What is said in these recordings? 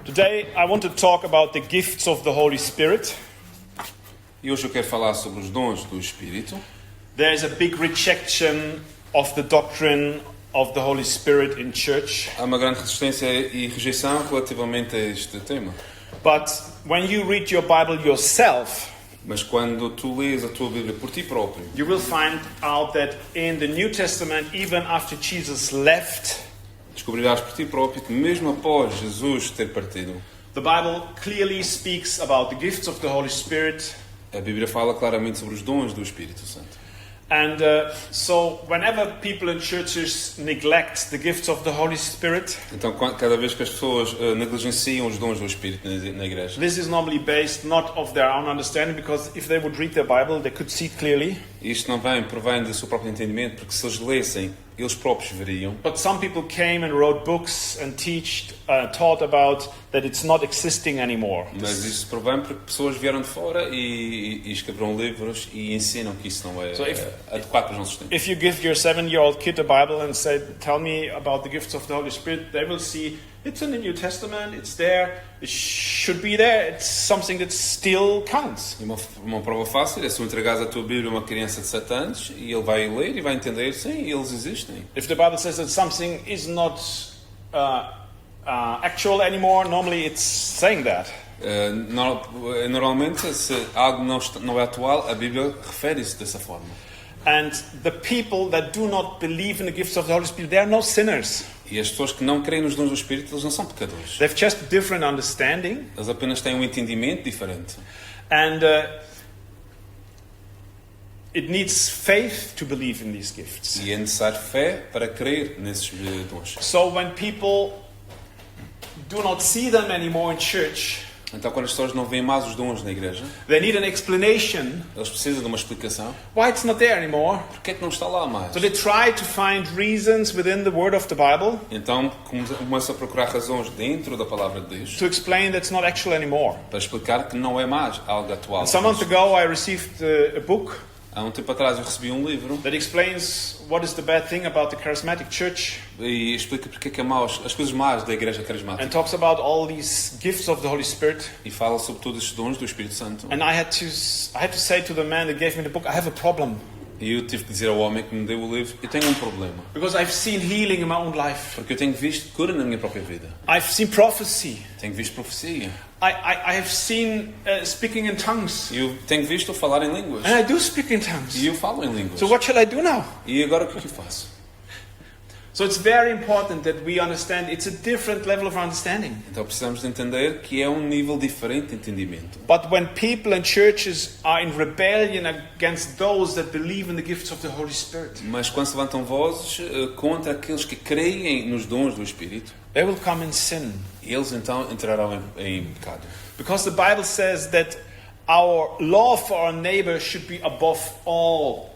Today I want to talk about the gifts of the Holy Spirit. E hoje eu quero falar sobre os dons do Espírito. There is a big rejection of the doctrine of the Holy Spirit in church. Há uma grande resistência e rejeição relativamente a este tema. But when you read your Bible yourself, Mas quando tu lês a tua Bíblia por ti próprio, you will find out that in the New Testament, even after Jesus left, descobrirás por ti próprio que mesmo após Jesus ter partido, the Bible clearly speaks about the gifts of the Holy Spirit. a Bíblia fala claramente sobre os dons do Espírito Santo. And so whenever people in churches neglect the gifts of the Holy Spirit, Então, cada vez que as pessoas negligenciam os dons do Espírito na igreja, this is normally based not of their own understanding, because if they would read their Bible, they could see clearly. isto não provém do seu próprio entendimento, porque se eles lessem, eles próprios veriam. But some people came and wrote books and taught about that it's not existing anymore. Mas isso provém porque pessoas vieram de fora e escreveram livros e ensinam que isso não é So adequado para os nossos tempos. If you give your 7-year-old kid a Bible and say, "Tell me about the gifts of the Holy Spirit," they will see it's in the New Testament, it's there, it should be there, it's something that still counts. E uma prova fácil é se tu entregares a tua Bíblia a uma criança de 7 anos e ele vai ler e vai entender, sim, eles existem. If the Bible says that something is not actual anymore, normally it's saying that. Normalmente, se algo não é atual, a Bíblia refere-se dessa forma. And the people that do not believe in the gifts of the Holy Spirit, they are no sinners. E as pessoas que não creem nos dons do Espírito, eles não são pecadores. They've just different understanding. Eles apenas têm um entendimento diferente. And it needs faith to believe in these gifts. E é necessário fé para crer nesses dons. So when people do not see them anymore in church, Então, quando as pessoas não veem mais os dons na igreja, they need an explanation eles precisam de uma explicação. why it's not there anymore. Porquê é que não está lá mais? So they try to find reasons within the word of the Bible Então, começam a procurar razões dentro da palavra de Deus to explain that it's not actual anymore. para explicar que não é mais algo atual. Some months ago I received a book Há tempo atrás eu recebi um livro that explains what is the bad thing about the charismatic church e explica porque é que é maus, as coisas más da igreja carismática. and talks about all these gifts of the Holy Spirit. E fala sobre todos estes dons do Espírito Santo. And I had to say to the man that gave me the book, I have a problem. E eu tive que dizer ao homem que me deu o livro, eu tenho um problema. Because I've seen healing in my own life. Porque eu tenho visto cura na minha própria vida. I've seen prophecy. Tenho visto profecia. I have seen speaking in tongues. E eu tenho visto falar em línguas. And I do speak in tongues. E eu falo em línguas. So what shall I do now? E agora o que é que eu faço? So it's very important that we understand it's a different level of understanding. Então precisamos de entender que é um nível diferente de entendimento. But when people and churches are in rebellion against those that believe in the gifts of the Holy Spirit, Mas quando se levantam vozes contra aqueles que creem nos dons do Espírito, they will come in sin. eles então entrarão em pecado. Because the Bible says that our love for our neighbor should be above all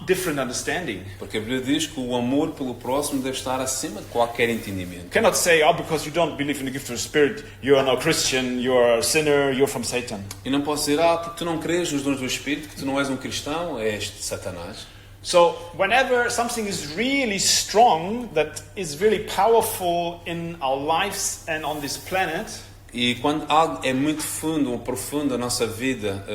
different understanding. Porque a Bíblia diz que o amor pelo próximo deve estar acima de qualquer entendimento. You cannot say, oh, because you don't believe in the gift of the Spirit, you are no Christian, you are a sinner, you're from Satan. E não posso dizer, porque tu não crês nos dons do Espírito, que tu não és um cristão, és de Satanás. So whenever something is really strong, that is really powerful in our lives and on this planet, E quando algo é muito fundo ou profundo na nossa vida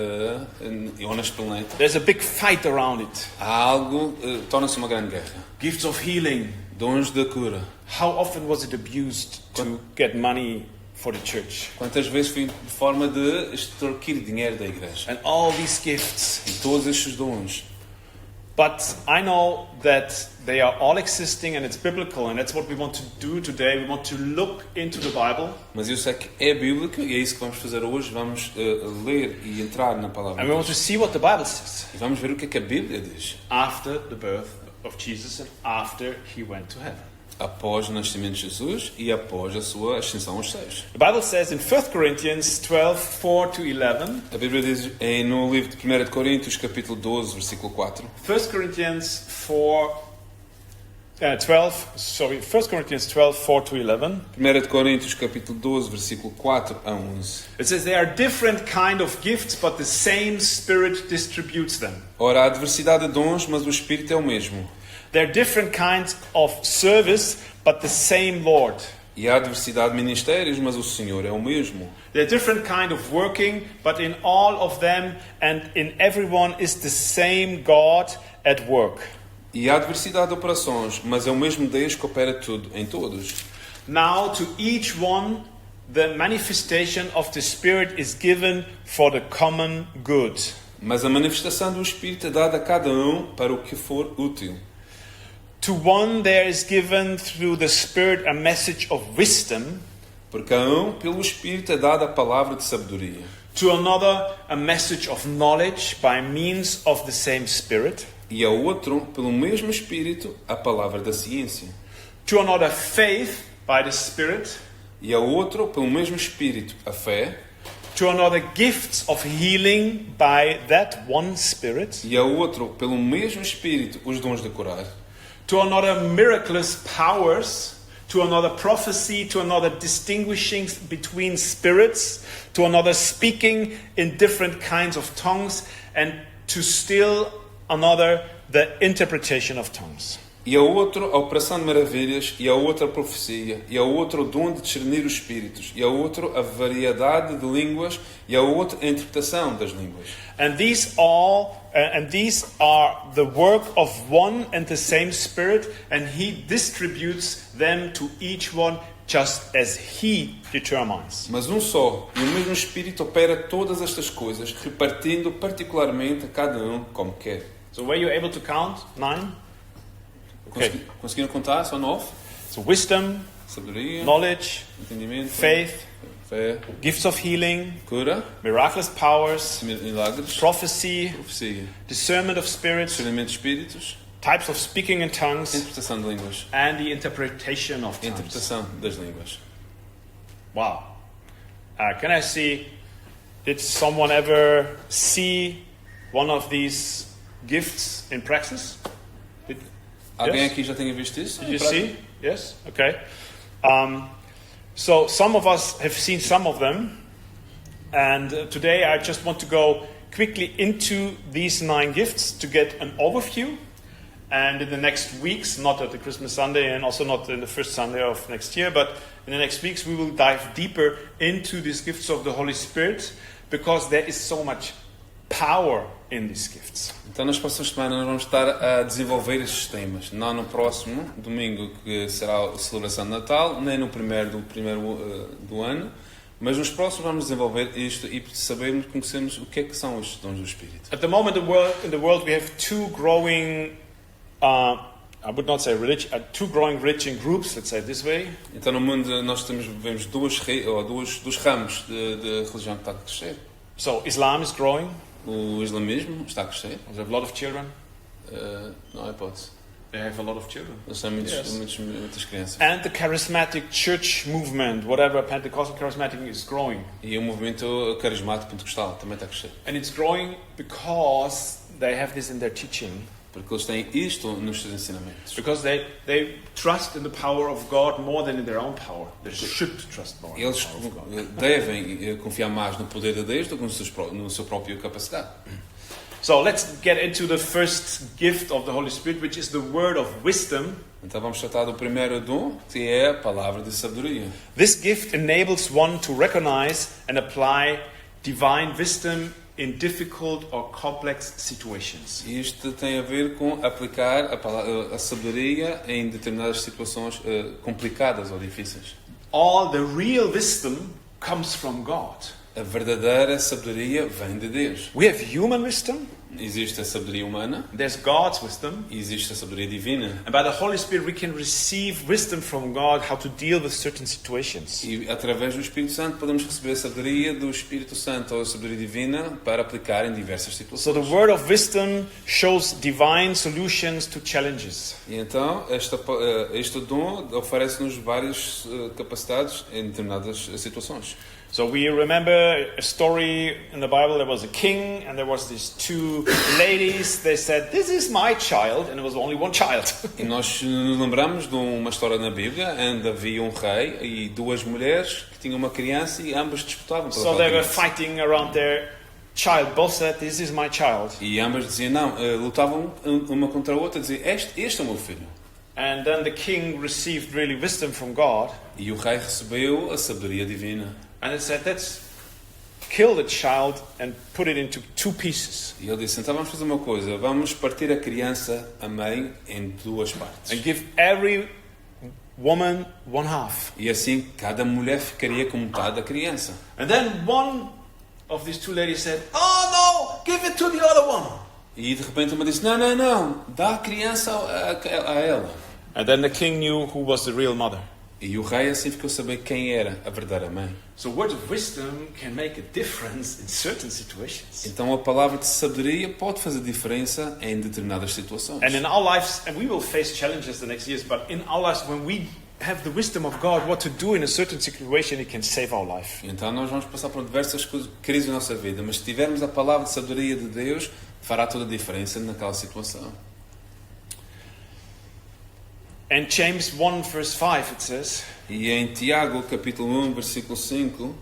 ou neste planeta, there's a big fight around it. há algo, torna-se uma grande guerra. Gifts of healing. Dons da cura. How often was it abused to get money for the church? Quantas vezes foi de forma de extorquir dinheiro da igreja? And all these gifts. E todos estes dons. But I know that they are all existing and it's biblical, and that's what we want to do today. We want to look into the Bible. Mas eu sei que é bíblico e é isso que vamos fazer hoje. Vamos ler e entrar na palavra And de we want Deus. to see what the Bible says. E vamos ver o que é a Bíblia diz. After the birth of Jesus and after he went to heaven. Após o nascimento de Jesus e após a sua ascensão aos céus. The Bible says in 1 Corinthians 12:4-11. A Bíblia diz no livro de 1 de Coríntios, capítulo 12, versículo 4. 1 Corinthians 12:4-11. 1 de Coríntios, capítulo 12, versículo 4 a 11. It says there are different kind of gifts, but the same Spirit distributes them. Ora, há diversidade de dons, mas o Espírito é o mesmo. There are different kinds of service, but the same Lord. E há diversidade de ministérios, mas o Senhor é o mesmo. There are different kind of working, but in all of them and in everyone is the same God at work. E há diversidade de operações, mas é o mesmo Deus que opera tudo em todos. Now to each one the manifestation of the Spirit is given for the common good. Mas a manifestação do Espírito é dada a cada um para o que for útil. To one there is given through the Spirit a message of wisdom. Por cada um, pelo Espírito é dada a palavra de sabedoria. To another a message of knowledge by means of the same Spirit. E a outro, pelo mesmo Espírito, a palavra da ciência. To another faith by the Spirit. E a outro, pelo mesmo Espírito, a fé. To another gifts of healing by that one Spirit. E a outro, pelo mesmo Espírito, os dons de curar. To another miraculous powers, to another prophecy, to another distinguishing between spirits, to another speaking in different kinds of tongues, and to still another the interpretation of tongues. E a outro, a operação de maravilhas, e a outra, a profecia, e a outro, o dom de discernir os espíritos, e a outro, a variedade de línguas, e a outro, a interpretação das línguas. And these are the work of one and the same Spirit, and He distributes them to each one just as He determines. Mas um só, e o mesmo Espírito opera todas estas coisas, repartindo particularmente a cada um como quer. So were you able to count 9? Okay. Conseguiram contar? Só 9? So wisdom, Sabedoria, knowledge, entendimento, faith, fé, gifts of healing, cura, miraculous powers, milagres, prophecy, profecia, discernment of spirits, discernimento de espíritos, types of speaking in tongues, interpretação de línguas, and the interpretation of tongues. interpretação das línguas. Wow. Can I see, did someone ever see one of these gifts in practice? Alguém Yes? aqui já tenha visto isso? Did you see? Yes? Okay. So some of us have seen some of them. And today I just want to go quickly into these 9 gifts to get an overview. And in the next weeks, not at the Christmas Sunday and also not in the first Sunday of next year, but in the next weeks we will dive deeper into these gifts of the Holy Spirit because there is so much power in these gifts. Então nas próximas semanas nós vamos estar a desenvolver estes temas. Não no próximo domingo, que será a celebração de Natal, nem no primeiro do ano, mas nos próximos vamos desenvolver isto e sabermos, conhecermos o que é que são estes dons do Espírito. At the moment in the world we have two growing I would not say two growing religion groups, let's say it this way. Então no mundo nós vemos dois ramos de religião que está a crescer. So Islam is growing. O islamismo está a crescer. They have a lot of children. Não há hipótese. They have a lot of children. Eles têm muitas crianças. And the charismatic church movement, whatever Pentecostal charismatic, is growing. E o movimento carismático pentecostal também está a crescer. And it's growing because they have this in their teaching. Porque eles têm isto nos seus ensinamentos. Because they trust in the power of God more than in their own power. They should trust more in the Eles power of God. devem confiar mais no poder de Deus do que no seu próprio capacidade. So let's get into the first gift of the Holy Spirit, which is the word of wisdom. Então vamos tratar do primeiro dom, que é a palavra de sabedoria. This gift enables one to recognize and apply divine wisdom in difficult or complex situations. Isto tem a ver com aplicar a sabedoria em determinadas situações complicadas ou difíceis. All the real wisdom comes from God. A verdadeira sabedoria vem de Deus. We have human wisdom. Existe a sabedoria humana There's God's wisdom. e existe a sabedoria divina. And by the Holy Spirit we can receive wisdom from God how to deal with certain situations. E através do Espírito Santo podemos receber a sabedoria do Espírito Santo ou a sabedoria divina para aplicar em diversas So situações. the word of wisdom shows divine solutions to challenges. E então este dom oferece-nos várias capacidades em determinadas situações. So we remember a story in the Bible. There was a king and there was these 2 ladies. They said, "This is my child," and it was only one child. E nós nos lembramos de uma história na Bíblia onde havia um rei e 2 mulheres que tinham uma criança e ambas disputavam pela So they were criança. fighting around their child. Both said, "This is my child." E ambas diziam não, lutavam uma contra a outra, diziam este é o meu filho. And then the king received really wisdom from God. E o rei recebeu a sabedoria divina. And it said, let's kill the child and put it into 2 pieces. E ele disse, então vamos fazer uma coisa, vamos partir a criança a meio em 2 partes. And give every woman 1/2. E assim cada mulher ficaria com metade da criança. And then one of these 2 ladies said, oh no, give it to the other one. E de repente uma disse, não, dá a criança a ela. And then the king knew who was the real mother. E o rei assim ficou a saber quem era a verdadeira mãe. So words of wisdom can make a difference in certain situations. Então a palavra de sabedoria pode fazer diferença em determinadas situações. And in our lives, and we will face challenges the next years, but in our lives, when we have the wisdom of God, what to do in a certain situation, it can save our life. Então nós vamos passar por diversas crises na nossa vida, mas se tivermos a palavra de sabedoria de Deus, fará toda a diferença naquela situação. And James 1 verse 5 it says, E em Tiago, capítulo 1, versículo 5,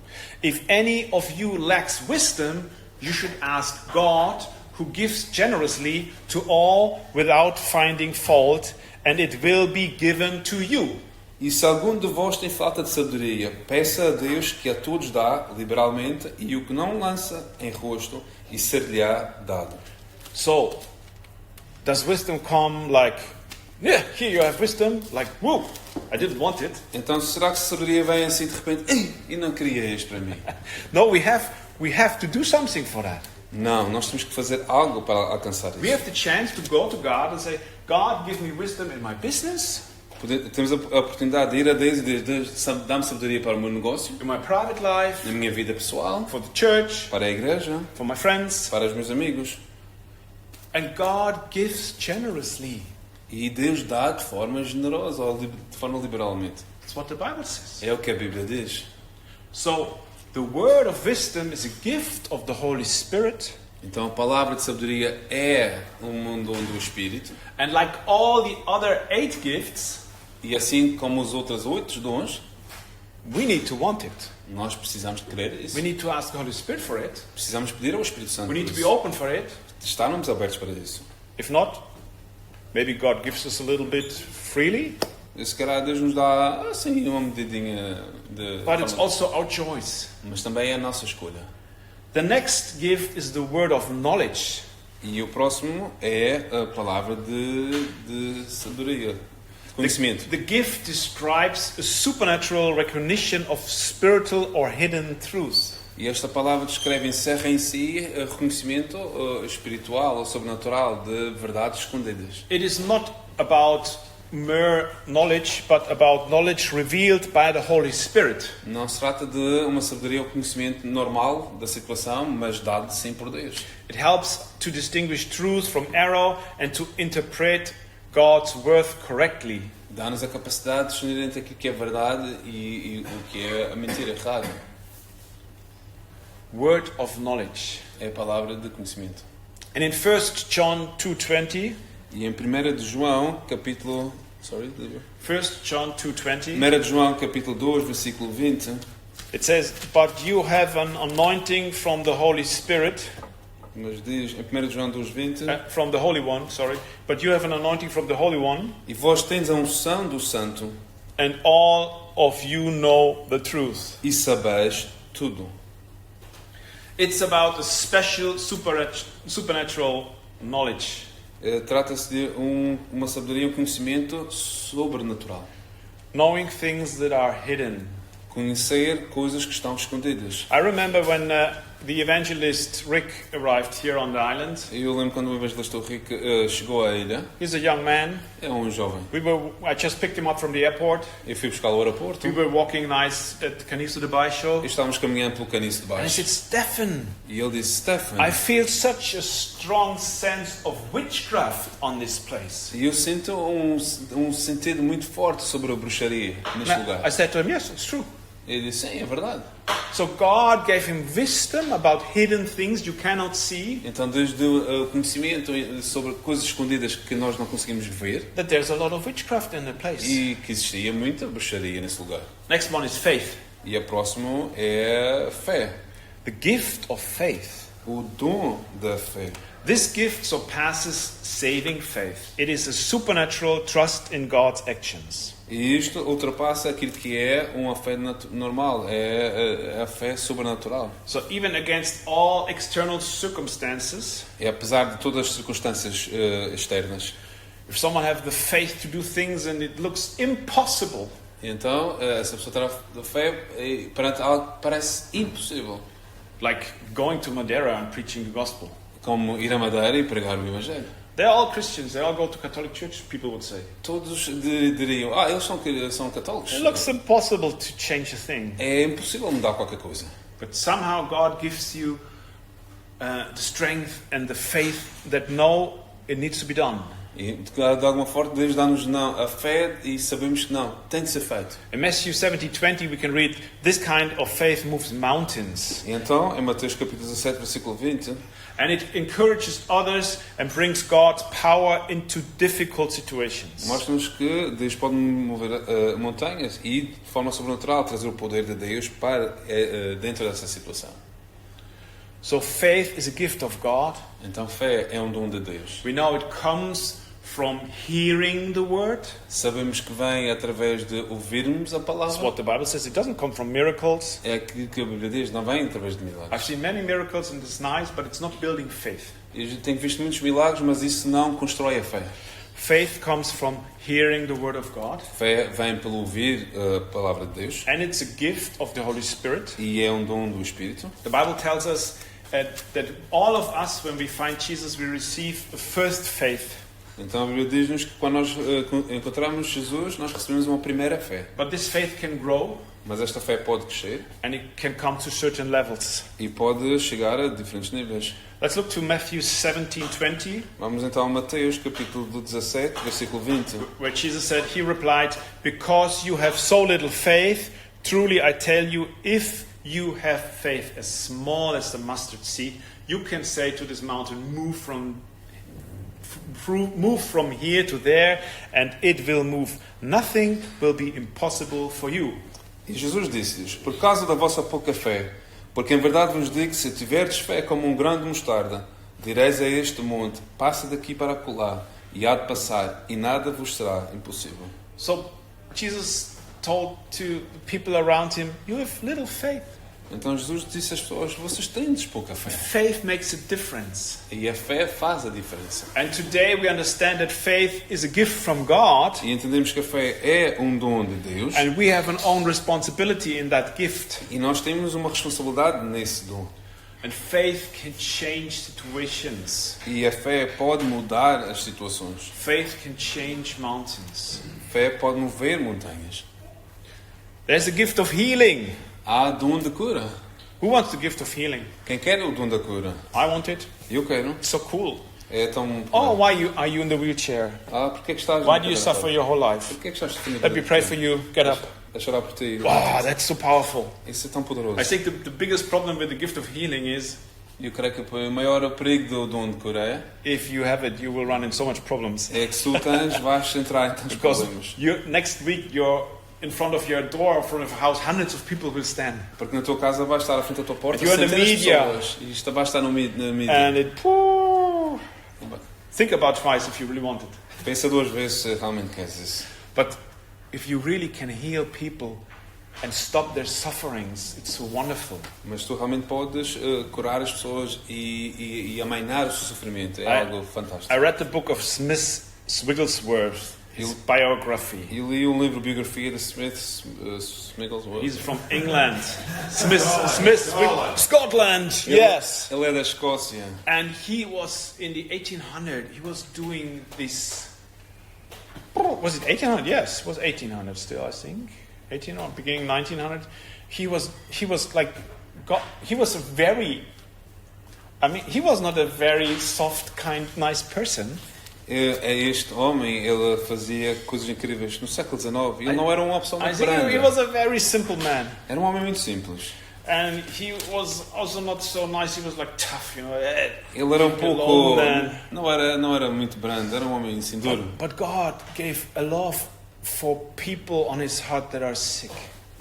if any of you lacks wisdom, you should ask God, who gives generously to all without finding fault, and it will be given to you. e se algum de vós tem falta de sabedoria, peça a Deus que a todos dá liberalmente, e o que não lança em rosto, e ser-lhe-á dado. So, does wisdom come like, yeah, here you have wisdom, like, whoa, I didn't want it. Então será que a sabedoria vem assim de repente, ei, e não queria isto para mim? No, we have to do something for that. Não, nós temos que fazer algo para alcançar We isso. have the chance to go to God and say, God, give me wisdom in my business, Temos a oportunidade de ir a Deus e dizer, Deus, dá-me sabedoria para o meu negócio, in my private life, na minha vida pessoal, for the church, para a igreja, for my friends. para os meus amigos. And God gives generously. E Deus dá de forma generosa, ou de forma liberalmente. That's what the Bible says. É o que a Bíblia diz. So, the word of wisdom is a gift of the Holy Spirit. Então a palavra de sabedoria é um dom do Espírito. And like all the other 8 gifts, E assim como os outros 8 dons, we need to want it. nós precisamos de querer isso. We need to ask the Holy Spirit for it. Precisamos pedir ao Espírito Santo We need por to be isso. open for it. Estarmos abertos para isso. If not, maybe God gives us a little bit freely, E se calhar Deus nos dá assim uma medidinha de... but it's also our choice. Mas também é a nossa escolha. The next gift is the word of knowledge. E o próximo é a palavra de sabedoria, de conhecimento. The gift describes a supernatural recognition of spiritual or hidden truths. E esta palavra encerra em si reconhecimento espiritual ou sobrenatural de verdades escondidas. It is not about mere knowledge, but about knowledge revealed by the Holy Spirit. Não se trata de uma sabedoria ou conhecimento normal da situação, mas dado sim por Deus. It helps to distinguish truth from error and to interpret God's word correctly. Dá-nos a capacidade de discernir entre aquilo que é verdade e o que é a mentira errada. Word of knowledge. É a palavra de conhecimento. And in 1 John 2:20, E em 1 de João, capítulo... 1 John 2:20, 1 de João, capítulo 2, versículo 20, it says, "But you have an anointing from the Holy Spirit, mas diz, em 1 de João 2, 20, from the Holy One, sorry, but you have an anointing from the Holy One, e vós tendes a unção do Santo, and all of you know the truth." e sabeis tudo. It's about a special supernatural knowledge. Trata-se de uma sabedoria, um conhecimento sobrenatural. Knowing things that are hidden. Conhecer coisas que estão escondidas. I remember when the evangelist Rick arrived here on the island. Eu lembro quando o evangelista Rick chegou à ilha. He's a young man. É um jovem. I just picked him up from the airport. Eu fui buscá-lo ao aeroporto. We were walking nice at Caniço de Baixo. E estávamos caminhando pelo caniço de And I baixo. said, Stephen, E ele disse, Stephen, I feel such a strong sense of witchcraft on this place. e eu sinto um sentido muito forte sobre a bruxaria neste lugar. I said to him, yes, it's true. Ele disse, sim, é verdade. So God gave him wisdom about hidden things you cannot see, Então Deus deu conhecimento sobre coisas escondidas que nós não conseguimos ver that there's a lot of witchcraft in the place. e que existia muita bruxaria nesse lugar. Next one is faith. E a próxima é a fé, The gift of faith. o dom da fé. This gift surpasses saving faith. It is a supernatural trust in God's actions. E isto ultrapassa aquilo que é uma fé normal, é a fé sobrenatural. So even against all external circumstances, E apesar de todas as circunstâncias externas. if someone have the faith to do things and it looks impossible, Então, essa pessoa terá fé perante algo que parece impossível. like going to Madeira and preaching the gospel. Como ir a Madeira e pregar o Evangelho. They're all Christians. They all go to Catholic church, people would say. Todos diriam, eles são católicos. It looks impossible to change a thing. É impossível mudar qualquer coisa. But somehow God gives you the strength and the faith that no, it needs to be done. E de alguma forma Deus dá-nos a fé e sabemos que não, tem de ser feito. In Matthew 17:20 we can read, this kind of faith moves mountains. E então, em Mateus capítulo 17, versículo 20, And it encourages others and brings God's power into difficult situations. mostra-nos que Deus pode mover montanhas e, de forma sobrenatural, trazer o poder de Deus para dentro dessa situação. So faith is a gift of God. Então, fé é um dom de Deus. We know it comes from hearing the word. Sabemos que vem através de ouvirmos a That's palavra. what the Bible says. It doesn't come from miracles. É aquilo que a Bíblia diz, não vem através de I've milagres. seen many miracles and it's nice, but it's not building faith. E a gente tem visto muitos milagres, mas isso não constrói a fé. Faith comes from hearing the word of God. Fé vem pelo ouvir a palavra de Deus And it's a gift of the Holy Spirit. e é um dom do Espírito. The Bible tells us that all of us, when we find Jesus, we receive a first faith. Então a Bíblia diz-nos que quando nós encontramos Jesus, nós recebemos uma primeira fé. But this faith can grow Mas esta fé pode crescer and it can come to certain levels. e pode chegar a diferentes níveis. Let's look to Matthew 17:20, Vamos então a Mateus capítulo 17, versículo 20. where Jesus said, He replied, because you have so little faith, truly I tell you, if you have faith as small as the mustard seed, you can say to this mountain, move from here to there, and it will move. Nothing will be impossible for you. E Jesus disse-lhes, por causa da vossa pouca fé, porque em verdade vos digo, se tiverdes fé como um grão de mostarda, direis a este monte, passa daqui para acolá, e há de passar, e nada vos será impossível. So Jesus told to the people around him, you have little faith. Então Jesus disse às pessoas, vocês têm pouca fé. Faith makes a difference. E a fé faz a diferença. And today we understand that faith is a gift from God, E entendemos que a fé é um dom de Deus, and we have an own responsibility in that gift. e nós temos uma responsabilidade nesse dom. And faith can change situations. E a fé pode mudar as situações. Faith can change mountains. A fé pode mover montanhas. There's a gift of healing. Há dom de cura. Who wants the gift of healing? Quem quer o dom da cura? I want it. Eu quero. It's so cool. É tão... Oh, why are you in the wheelchair? Porque é que estás... Why do you suffer your whole life? Porque é que estás sofrendo? Let me pray for you. Get up. A chorar por ti. Wow, that's so powerful. Isso é tão poderoso. I think the biggest problem with the gift of healing is Eu creio que o maior perigo do dom de cura if you have it, you will run into so much problems. é que se o tens, vais entrar em tantos Because problemas. next week you're in front of your door, in front of a house, hundreds of people will stand. Porque na tua casa vais estar à frente da tua porta If you're in the centenas de media. pessoas. E isto vai estar na mídia. And think about twice if you really want it. Pensa duas vezes se realmente queres isso. But if you really can heal people and stop their sufferings, it's so wonderful. Mas tu realmente podes curar as pessoas e amainar o seu sofrimento. É algo fantástico. I read the book of Smith Wigglesworth, his biography. E li um livro de biografia de Smith Wigglesworth. He's from England. Scotland, yes. Ele é da Escócia. And he was in the 1800. He was doing this. Was it 1800? Yes, it was 1800 still, I think. 1800, beginning 1900. He was like, God. He was a very. I mean, he was not a very soft, kind, nice person. Este homem, ele fazia coisas incríveis no século XIX. Ele não era uma pessoa I muito think he branda. was a very simple man. Era um homem muito simples. And he was also not so nice. He was like tough, you know. Ele era um pouco... man. Não era muito brando. Era um homem assim duro. But God gave a love for people on his heart that are sick.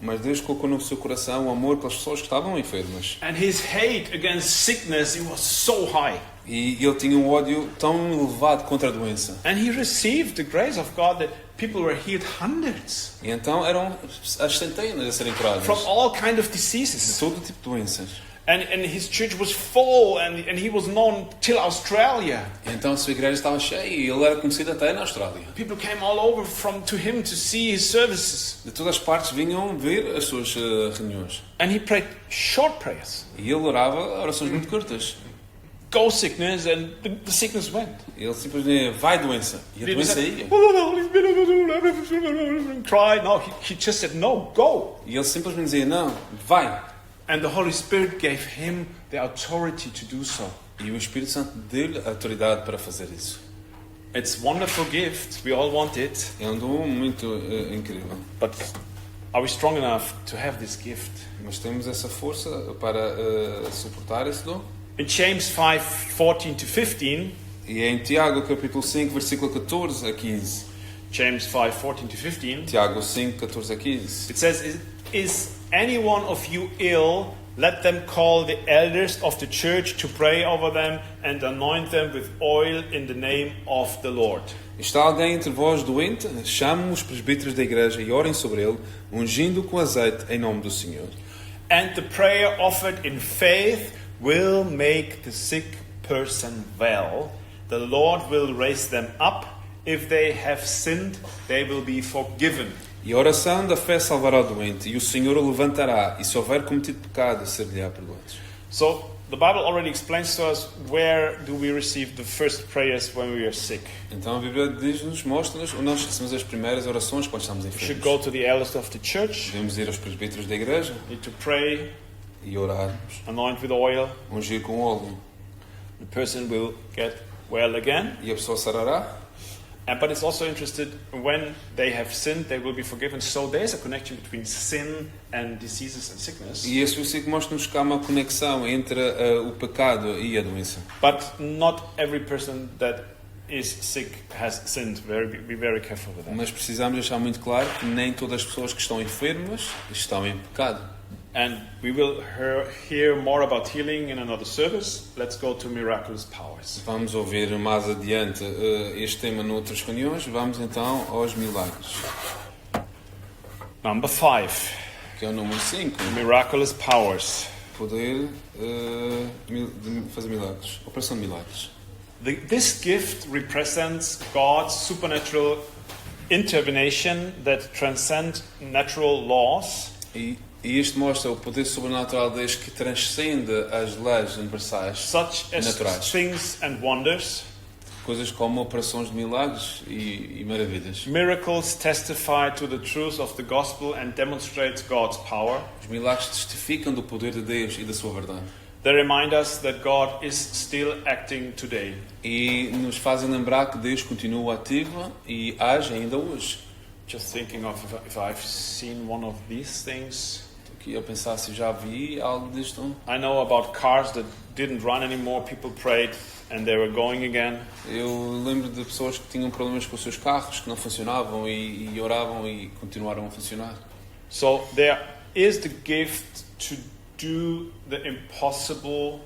Mas Deus colocou no seu coração o amor pelas pessoas que estavam enfermas. And his hate against sickness, it was so high. E ele tinha um ódio tão elevado contra a doença. And he received the grace of God that people were healed hundreds. E então eram as centenas a serem curadas. From all kind of De diseases. todo tipo de doenças. And his church was full and he was known till Australia. Então a sua igreja estava cheia e ele era conhecido até na Austrália. People came all over to him to see his services. De todas as partes vinham ver as suas reuniões. And he prayed short prayers. E ele orava orações muito curtas. Go sickness, and the sickness went. Ele simplesmente vai doença. E a He doença said, ia. Cry. No, he just said, no, go. E ele simplesmente dizia, não, vai. And the Holy Spirit gave him the authority to do so. E o Espírito Santo deu-lhe a autoridade para fazer isso. It's a wonderful gift. We all want it. É um dom muito incrível. But are we strong enough to have this gift? Mas temos essa força para suportar esse dom. In James 5:14 to 15, E é em Tiago capítulo 5, versículo 14 a 15. James 5:14 to 15, Tiago 5, 14 a 15. it says, Is any one of you ill? Let them call the elders of the church to pray over them and anoint them with oil in the name of the Lord. Está alguém entre vós doente? Chamem os presbíteros da igreja e orem sobre ele, ungindo com azeite em nome do Senhor. And the prayer offered in faith will make the sick person well. The Lord will raise them up. If they have sinned, they will be forgiven. E a oração da fé salvará o doente, e o Senhor o levantará, e se houver cometido pecado, ser-lhe-á perdoados. So, the Bible already explains to us where do we receive the first prayers when we are sick. Então a Bíblia diz-nos, mostra-nos, onde nós recebemos as primeiras orações quando estamos We should enfermos. go to the elders of the church, Devemos ir aos presbíteros da igreja need to pray, e orar, anoint with oil. ungir com óleo, The person will get well again. e a pessoa sarará. But it's also interested when they have sinned, they will be forgiven. So there's a connection between sin and diseases and sickness. E esse versículo mostra-nos que há uma conexão entre o pecado e a doença. But not every person that is sick has sinned. Be very careful with that. Mas precisamos deixar muito claro que nem todas as pessoas que estão enfermas estão em pecado. And we will hear more about healing in another service. Let's go to miraculous powers. Vamos ouvir mais adiante este tema noutras reuniões. Vamos então aos milagres. Number 5, Que é o número 5. miraculous powers. Poder de fazer milagres. Operação de milagres. This gift represents God's supernatural intervention that transcends natural laws. E isto mostra o poder sobrenatural de Deus que transcende as leis universais, Such as naturais. things and wonders. Coisas como operações de milagres e maravilhas. Miracles testify to the truth of the gospel and demonstrate God's power. Os milagres testificam do poder de Deus e da sua verdade. They remind us that God is still acting today. E nos fazem lembrar que Deus continua ativo e age ainda hoje. Just thinking of if I've seen one of these things. Estou aqui a pensar se já vi algo disto. I know about cars that didn't run anymore. People prayed and they were going again. Eu lembro de pessoas que tinham problemas com os seus carros, que não funcionavam e oravam e continuaram a funcionar. So there is the gift to do the impossible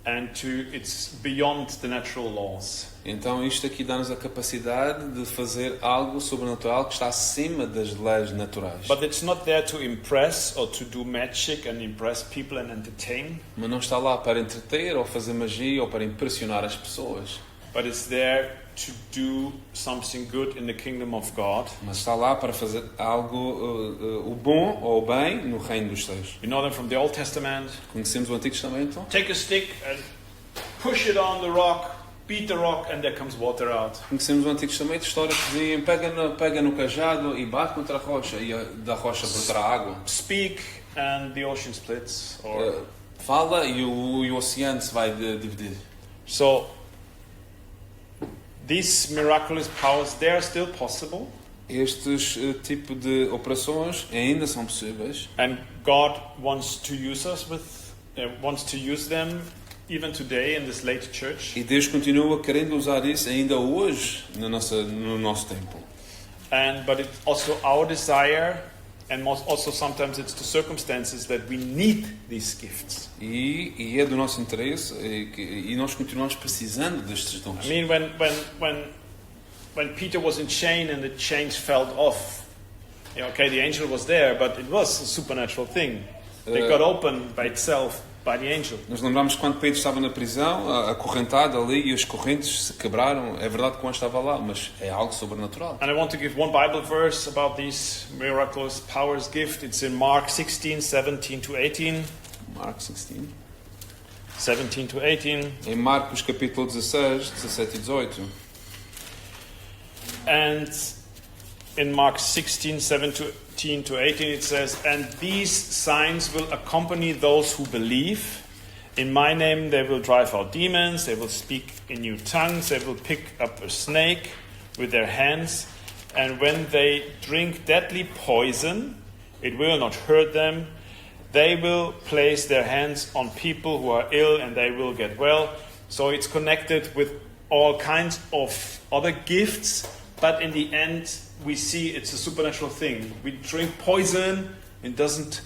and it's beyond the natural laws. Então isto aqui dá-nos a capacidade de fazer algo sobrenatural que está acima das leis naturais. But it's not there to impress or to do magic and impress people and entertain. Mas não está lá para entreter ou fazer magia ou para impressionar as pessoas. But it's there to do something good in the kingdom of God. Mas está lá para fazer algo, o bom ou o bem no reino dos céus. You know them from the Old Testament. Conhecemos o Antigo Testamento? Take a stick and push it on the rock, beat the rock, and there comes water out. Conhecemos o Antigo Testamento, histórias que diziam pega no cajado e bate contra a rocha e da rocha brotará água. Speak and the ocean splits. Or Fala e o oceano se vai dividir. so these miraculous powers, they are still possible. Estes tipo de operações ainda são possíveis. And God wants to use us wants to use them even today in this late church. E Deus continua querendo usar isso ainda hoje no nosso tempo. But it's also our desire And also sometimes it's the circumstances that we need these gifts. E é do nosso interesse e nós continuamos precisando destes dons. I mean, when Peter was in chain and the chains fell off, okay, the angel was there, but it was a supernatural thing. They got opened by itself by the angel. Nós lembramos quando Pedro estava na prisão, acorrentado ali, e as correntes se quebraram. É verdade que o anjo estava lá, mas é algo sobrenatural. And I want to give one Bible verse about these miraculous powers gift. It's in Mark 16:17-18. Mark 16. 17-18. Em Marcos capítulo 16, 17 e 18. And in Mark 16:17-18 it says, "And these signs will accompany those who believe. In my name they will drive out demons, they will speak in new tongues, they will pick up a snake with their hands, and when they drink deadly poison, it will not hurt them. They will place their hands on people who are ill and they will get well." So it's connected with all kinds of other gifts, but in the end we see it's a supernatural thing. We drink poison, it doesn't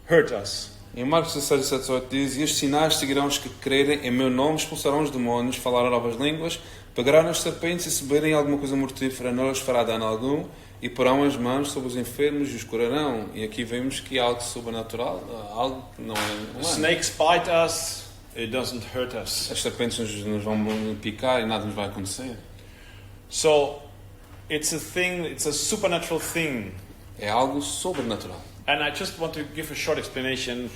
hurt us. Em Marcos 16, 17 e 18 diz: "E estes sinais seguirão os que crerem, em meu nome expulsarão os demónios, falarão novas línguas, pegarão as serpentes e se beberem alguma coisa mortífera, não lhes fará dano algum, e porão as mãos sobre os enfermos e os curarão." E aqui vemos que é algo sobrenatural, algo que não é humano. Snakes bite us, it doesn't hurt us. As serpentes nos vão picar e nada nos vai acontecer. So it's a supernatural thing. É algo sobrenatural. And I just want to give a short explanation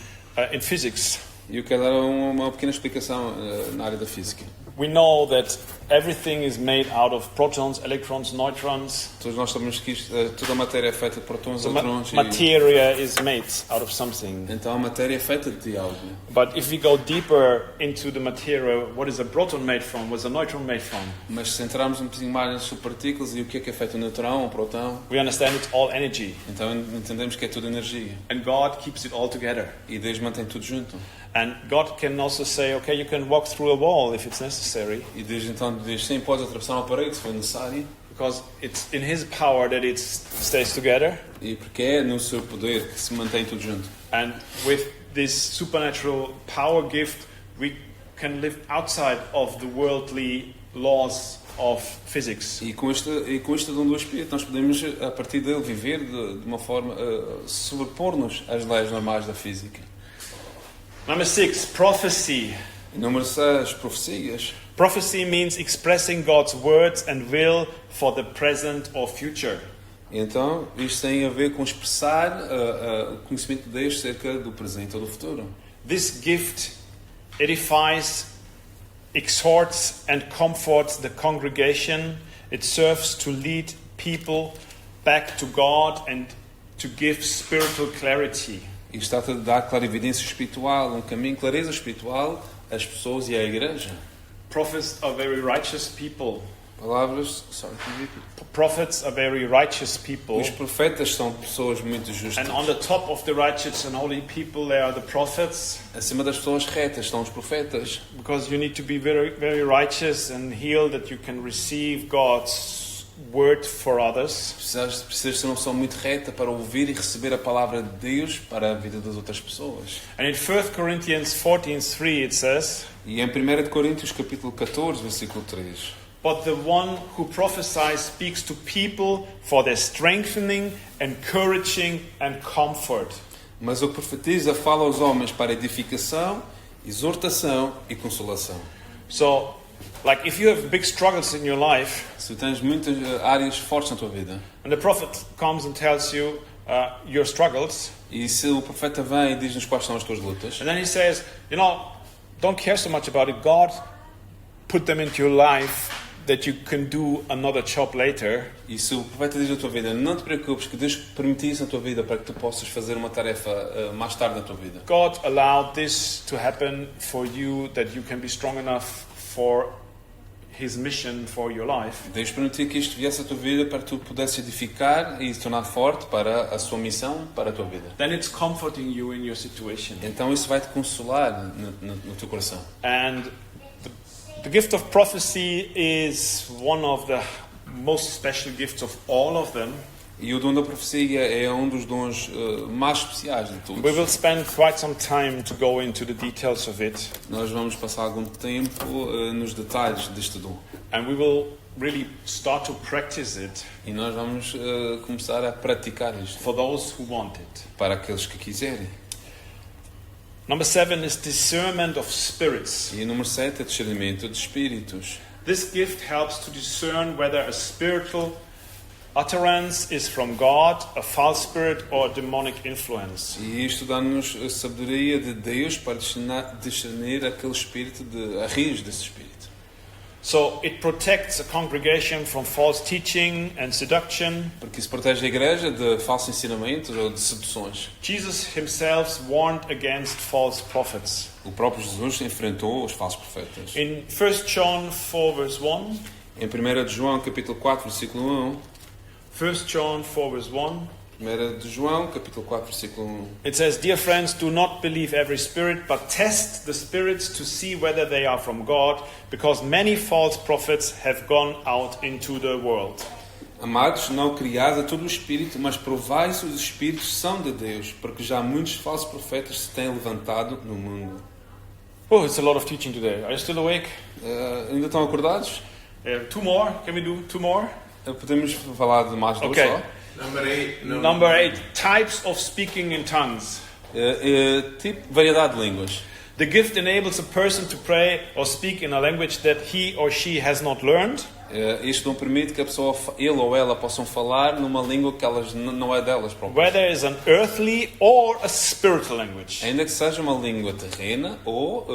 in physics. E eu quero dar uma pequena explicação na área da física. We know that everything is made out of protons, electrons, neutrons. Todos nós sabemos que toda a matéria é feita de prótons, elétrons e... Materia is made out of something. Então a matéria é feita de algo. But if we go deeper into the material, what is a proton made from? What's a neutron made from? Mas se entrarmos um bocadinho mais nas subpartículas e o que é feito um neutrão, um próton, We understand it's all energy. então entendemos que é tudo energia. And God keeps it all together. E Deus mantém tudo junto. And God can also say, okay, you can walk through a wall if it's necessary. E Deus então diz: sim, podes atravessar uma parede se for necessário. Because it's in His power that it stays together. E porque é no seu poder que se mantém tudo junto. And with this supernatural power gift, we can live outside of the worldly laws of physics. E com este dom do Espírito nós podemos, a partir dele, viver de uma forma, sobrepor-nos às leis normais da física. Number 6, prophecy. E número 6, profecias. Prophecy means expressing God's words and will for the present or future. Então, isto tem a ver com expressar o conhecimento de Deus acerca do presente ou do futuro. This gift edifies, exhorts and comforts the congregation. It serves to lead people back to God and to give spiritual clarity. E está-te de dar clarividência espiritual, um caminho, clareza espiritual às pessoas e à igreja. Prophets are very righteous people. Palavras, Prophets are very righteous people. Os profetas são pessoas muito justas. And on the top of the righteous and holy people there are the prophets. Acima das pessoas retas estão os profetas. Because you need to be very, very righteous and healed that you can receive God's word for others. Precisas ser uma pessoa muito reta para ouvir e receber a palavra de Deus para a vida das outras pessoas. And in 1 Corinthians 14:3 it says, E em 1 Coríntios capítulo 14, versículo 3. "But the one who prophesies speaks to people for their strengthening, encouraging and comfort." Mas o que profetiza fala aos homens para edificação, exortação e consolação. So, like if you have big struggles in your life, Se tens muitas áreas fortes na tua vida, and the prophet comes and tells you your struggles, e se o profeta vem e diz-nos quais são as tuas lutas, and then he says, don't care so much about it. God put them into your life that you can do another job later. e se o profeta diz à tua vida: não te preocupes, que Deus permitiu isso na tua vida para que tu possas fazer uma tarefa mais tarde na tua vida. God allowed this to happen for you that you can be strong enough for His mission for your life. Deus permitiu que isto viesse à tua vida para que tu pudesses edificar e se tornar forte para a sua missão, para a tua vida. Then it's comforting you in your situation. Então isso vai te consolar no teu coração. And the gift of prophecy is one of the most special gifts of all of them. E o dom da profecia é um dos dons mais especiais de We todos. will spend quite some time to go into the details of it, Nós vamos passar algum tempo nos detalhes deste dom. and we will really start to practice it E nós vamos começar a praticar isto for those who want it. para aqueles que quiserem. Number 7 is discernment of spirits. E número 7 é discernimento de espíritos. This gift helps to discern whether a spiritual utterance is from God, a false spirit, or a demonic influence. E isto dá-nos a sabedoria de Deus para discernir aquele espírito, a raiz desse espírito. So it protects a congregation from false teaching and seduction. Porque isso protege a igreja de falsos ensinamentos ou de seduções. Jesus himself warned against false prophets. O próprio Jesus enfrentou os falsos profetas. In 1 John 4 verse 1, Em 1 de João, capítulo 4, versículo 1, 1 John 4 verse 1, 1 de João, capítulo 4, versículo 1, it says, "Dear friends, do not believe every spirit, but test the spirits to see whether they are from God, because many false prophets have gone out into the world." Amados, não criais a todo o espírito, mas provai se os espíritos são de Deus, porque já muitos falsos profetas se têm levantado no mundo. Oh, it's a lot of teaching today. Are you still awake? Ainda estão acordados? Two more? Can we do two more? Podemos falar de mais dois Okay. só? Number 8, types of speaking in tongues. Tipo, variedade de línguas. The gift enables a person to pray or speak in a language that he or she has not learned. Isto não permite que a pessoa, ele ou ela, possam falar numa língua que elas não é delas próprias. Whether it's an earthly or a spiritual language. Ainda que seja uma língua terrena ou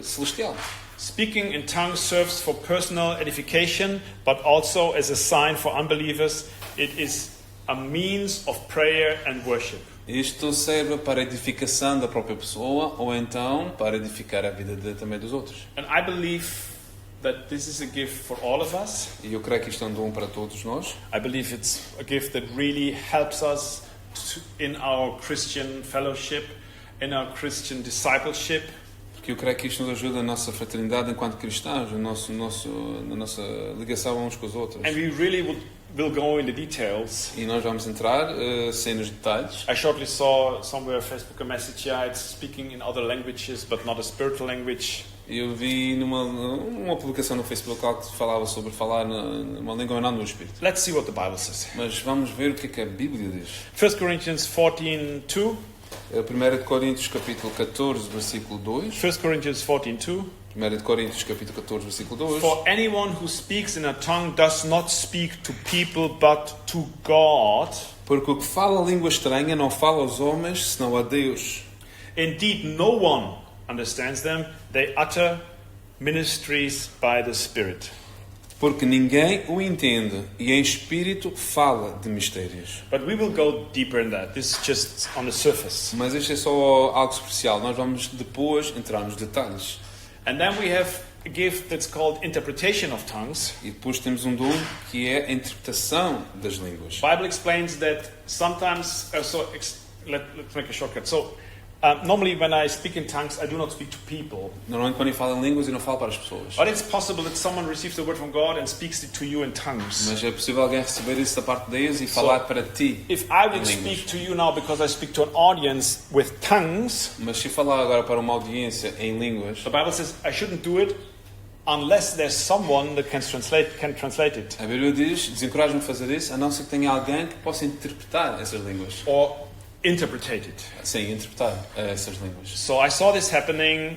celestial. Speaking in tongues serves for personal edification, but also as a sign for unbelievers. It is a means of prayer and worship. Isto serve para a edificação da própria pessoa ou então para edificar a vida também dos outros. And I believe that this is a gift for all of us. E eu creio que isto é um dom para todos nós. I believe it's a gift that really helps us in our Christian fellowship, in our Christian discipleship. Porque eu creio que isto nos ajuda na nossa fraternidade enquanto cristãos, na nossa ligação uns com os outros. And we really will go in the details. E nós vamos entrar sem nos detalhes. I shortly saw somewhere on Facebook a message, yeah, it's speaking in other languages, but not a spiritual language. Eu vi numa publicação no Facebook algo que falava sobre falar numa língua não do Espírito. Let's see what the Bible says. Mas vamos ver o que a Bíblia diz. 1 Corinthians 14:2. 1 de Coríntios capítulo 14, versículo 2. 1 Corinthians 14:2. 1 de Coríntios capítulo 14, versículo 2. For anyone who speaks in a tongue does not speak to people but to God. Porque o que fala língua estranha não fala aos homens, senão a Deus. Indeed, no one understands them. They utter ministries by the Spirit. Porque ninguém o entende e em espírito fala de mistérios. But we will go deeper in that. This is just on the surface. Mas isto é só algo superficial. Nós vamos depois entrar nos detalhes. And then we have a gift that's called interpretation of tongues. E depois temos um dom que é a interpretação das línguas. The Bible explains that sometimes, let's make a shortcut. So, normally when I speak in tongues, I do not speak to people. Normalmente quando eu falo em línguas eu não falo para as pessoas. But it's possible that someone receives the word from God and speaks it to you in tongues. Mas é possível alguém receber isso da parte de Deus e falar para ti. If I em would línguas. speak to you now because I speak to an audience with tongues, Mas se falar agora para uma audiência em línguas, the Bible says I shouldn't do it unless there's someone that can translate it. a Bíblia diz, desencoraja-me a fazer isso, a não ser que tenha alguém que possa interpretar essas línguas. Or interpretate it. Sim, interpretar essas línguas. So I saw this happening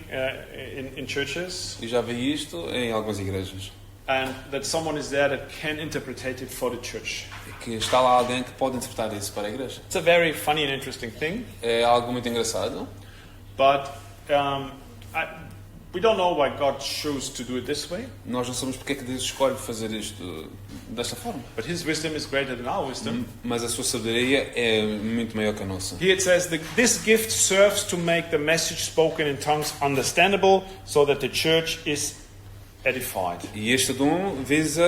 in churches, E já vi isto em algumas igrejas. and that someone is there that can interpretate it for the church. E que está lá alguém que pode interpretar isso para a igreja. It's a very funny and interesting thing, É algo muito engraçado. but we don't know why God chose to do it this way. Nós não sabemos porque é que Deus escolhe fazer isto desta forma. But His wisdom is greater than our wisdom. Mas a sua sabedoria é muito maior que a nossa. Here it says that this gift serves to make the message spoken in tongues understandable so that the church is edified. E este dom visa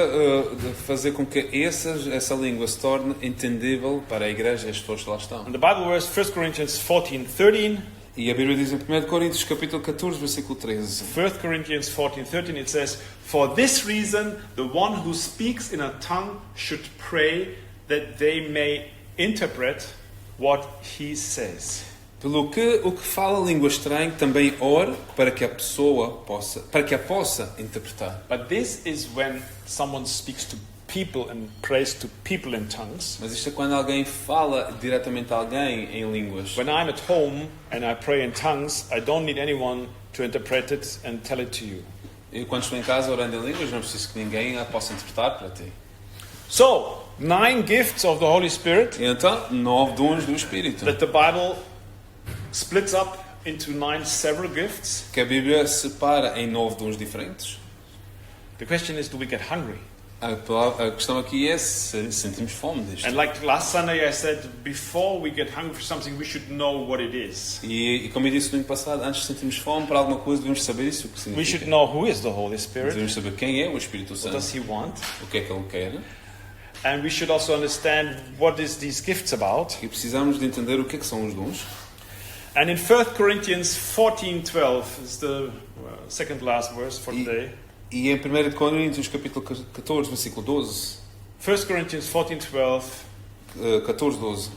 fazer com que essa língua se torne entendível para a igreja e as pessoas que lá estão. And the Bible verse 1 Corinthians 14:13. E a Bíblia diz em 1 Coríntios capítulo 14, versículo 13. 1 Corinthians 14:13 it says, "For this reason the one who speaks in a tongue should pray that they may interpret what he says. Pelo que o que fala língua estranha também ore para que a possa interpretar. But this is when someone speaks to people and prays to people in tongues. Mas isto é quando alguém fala diretamente a alguém em línguas. When I'm at home and I pray in tongues, I don't need anyone to interpret it and tell it to you. E quando estou em casa orando em línguas, não preciso que ninguém a possa interpretar para ti. So, 9 gifts of the Holy Spirit E então, 9 dons do Espírito. that the Bible splits up into 9 several gifts. Que a Bíblia separa em 9 dons diferentes. The question is, do we get hungry? A questão aqui é se sentimos fome disto. And like last Sunday I said, before we get hungry for something, we should know what it is. E como eu disse no ano passado, antes de sentirmos fome para alguma coisa, devemos saber isso o que We should significa. know who is the Holy Spirit, Devemos saber quem é o Espírito what Santo, does he want, o que é que ele quer. and we should also understand what is these gifts about. E precisamos de entender o que é que são os dons. And in 1 Corinthians 14:12 is the second last verse for today. E em 1 Coríntios capítulo 14, versículo 12, 1 Corinthians 14:12, 14, 12,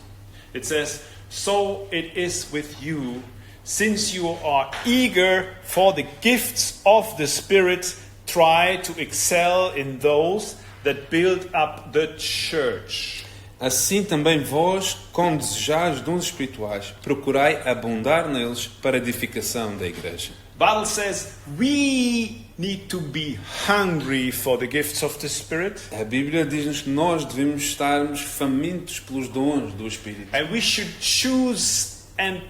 it says, "So it is with you, since you are eager for the gifts of the Spirit, try to excel in those that build up the church." Assim também vós, como desejais dons espirituais, procurai abundar neles para a edificação da igreja. The Bible says we need to be hungry for the gifts of the Spirit, A Bíblia diz-nos que nós devemos estarmos famintos pelos dons do Espírito. and we should choose and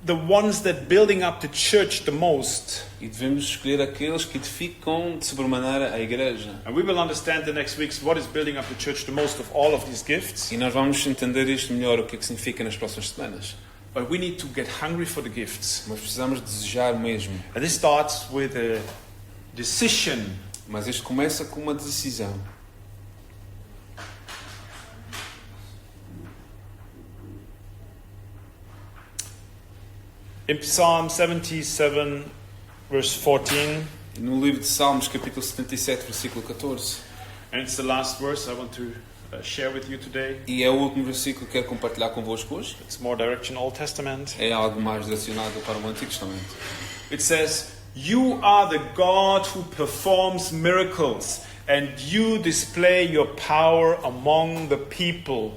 the ones that building up the church the most. E devemos escolher aqueles que edificam de sobremaneira a igreja. And we will understand the next weeks what is building up the church the most of all of these gifts. E nós vamos entender isto melhor, o que é que significa nas próximas semanas. But we need to get hungry for the gifts. Mas precisamos desejar mesmo. And this starts with a decision. Mas isto começa com uma decisão. In Psalm 77, verse 14, No livro de Salmos, capítulo 77, versículo 14. and it's the last verse I want to share with you today. E é o último versículo que quero compartilhar convosco hoje. It's more direction Old Testament. É algo mais direcionado para o Antigo Testamento. It says, "You are the God who performs miracles, and you display your power among the people."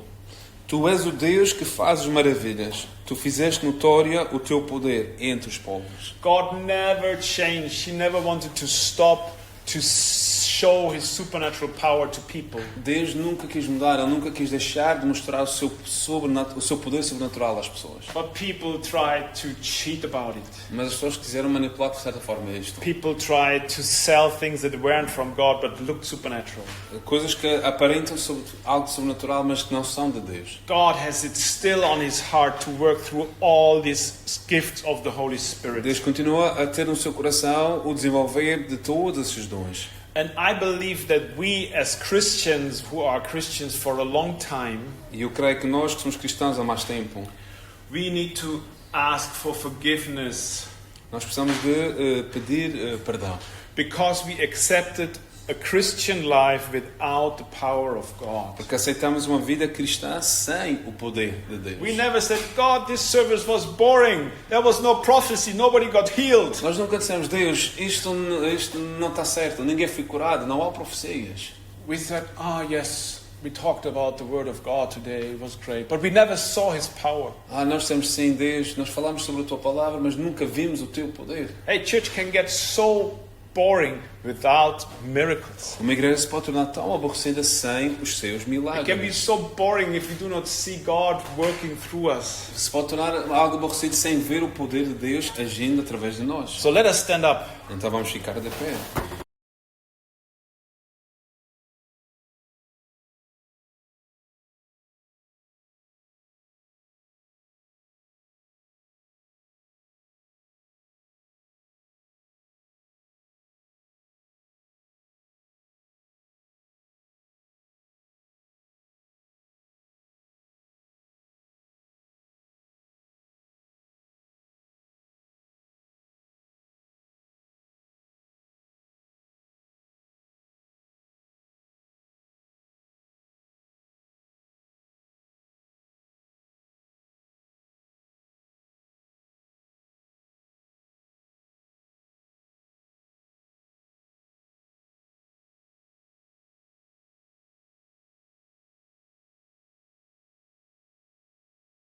Tu és o Deus que fazes maravilhas. Tu fizeste notória o teu poder entre os povos. God never changed. He never wanted to stop to show his supernatural power to people. Deus nunca quis mudar, Ele nunca quis deixar de mostrar o seu poder sobrenatural às pessoas. But people tried to cheat about it. Mas as pessoas quiseram manipular de certa forma isto. People tried to sell things that weren't from God but looked supernatural. Coisas que aparentam algo sobrenatural, mas que não são de Deus. God has it still on his heart to work through all these gifts of the Holy Spirit. Deus continua a ter no seu coração o desenvolver de todos esses dons. And I believe that we as Christians who are Christians for a long time, E eu creio que nós que somos cristãos há mais tempo, we need to ask for forgiveness nós precisamos de pedir perdão. because we accepted a Christian life without the power of God. Porque aceitamos uma vida cristã sem o poder de Deus. We never said, "God, this service was boring. There was no prophecy. Nobody got healed." Nós nunca dissemos, Deus, isto não está certo, ninguém foi curado, não há profecias. We said, yes, we talked about the Word of God today. It was great. But we never saw His power. Nós dissemos sim, Deus, nós falamos sobre a tua palavra, mas nunca vimos o teu poder. Hey, church can get so boring without miracles. Uma igreja se pode tornar tão aborrecida sem os seus It can be milagres. so boring if we do not see God working through us. Se pode tornar algo aborrecido sem ver o poder de Deus agindo através de nós. So let us stand up. Então vamos ficar de pé.